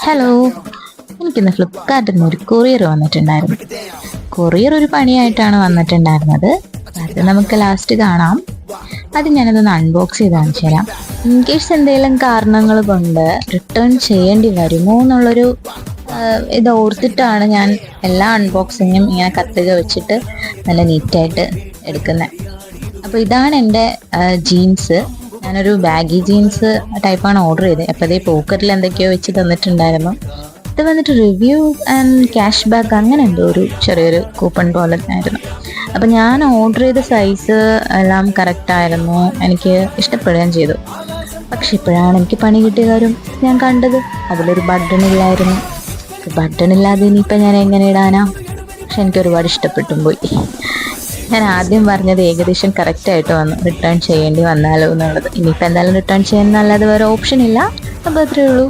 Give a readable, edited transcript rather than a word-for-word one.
Hello, എനിക്കിന്ന് ഫ്ലിപ്കാർട്ടിൽ നിന്ന് ഒരു കൊറിയർ വന്നിട്ടുണ്ടായിരുന്നു. കൊറിയർ ഒരു പണിയായിട്ടാണ് വന്നിട്ടുണ്ടായിരുന്നത്. അത് നമുക്ക് ലാസ്റ്റ് കാണാം. അത് ഞാനതൊന്ന് അൺബോക്സ് ചെയ്ത് കാണിച്ചു തരാം. ഇൻ കേസ് എന്തെങ്കിലും കാരണങ്ങൾ കൊണ്ട് റിട്ടേൺ ചെയ്യേണ്ടി വരുമോ എന്നുള്ളൊരു ഇത് ഓർത്തിട്ടാണ് ഞാൻ എല്ലാ അൺബോക്സിങ്ങും ഇങ്ങനെ കത്രിക വെച്ചിട്ട് നല്ല നീറ്റായിട്ട് എടുക്കുന്നത്. അപ്പോൾ ഇതാണ് എൻ്റെ ജീൻസ്. ഞാനൊരു ബാഗി ജീൻസ് ടൈപ്പാണ് ഓർഡർ ചെയ്തത്. അപ്പോൾ അതേ പോക്കറ്റിൽ എന്തൊക്കെയോ വെച്ച് തന്നിട്ടുണ്ടായിരുന്നു. ഇത് വന്നിട്ട് റിവ്യൂ ആൻഡ് ക്യാഷ് ബാക്ക് അങ്ങനെ എന്തോ ഒരു ചെറിയൊരു കൂപ്പൺ പോലെ ആയിരുന്നു. അപ്പം ഞാൻ ഓർഡർ ചെയ്ത സൈസ് എല്ലാം കറക്റ്റായിരുന്നു. എനിക്ക് ഇഷ്ടപ്പെടുകയും ചെയ്തു. പക്ഷെ ഇപ്പോഴാണ് എനിക്ക് പണി കിട്ടിയ കാര്യം ഞാൻ കണ്ടത്. അതിലൊരു ബട്ടൺ ഇല്ലായിരുന്നു. ബട്ടൺ ഇല്ലാതെ ഇനിയിപ്പോൾ ഞാൻ എങ്ങനെ ഇടാനാ? പക്ഷെ എനിക്ക് ഒരുപാട് ഇഷ്ടപ്പെട്ടും പോയി. ഞാൻ ആദ്യം പറഞ്ഞത് ഏകദേശം കറക്റ്റായിട്ട് വന്നു, റിട്ടേൺ ചെയ്യേണ്ടി വന്നാലോ എന്നുള്ളത്. ഇനിയിപ്പോൾ എന്തായാലും റിട്ടേൺ ചെയ്യാൻ അല്ലാതെ വേറെ ഓപ്ഷൻ ഇല്ല. അപ്പോൾ അത്രയേ ഉള്ളൂ.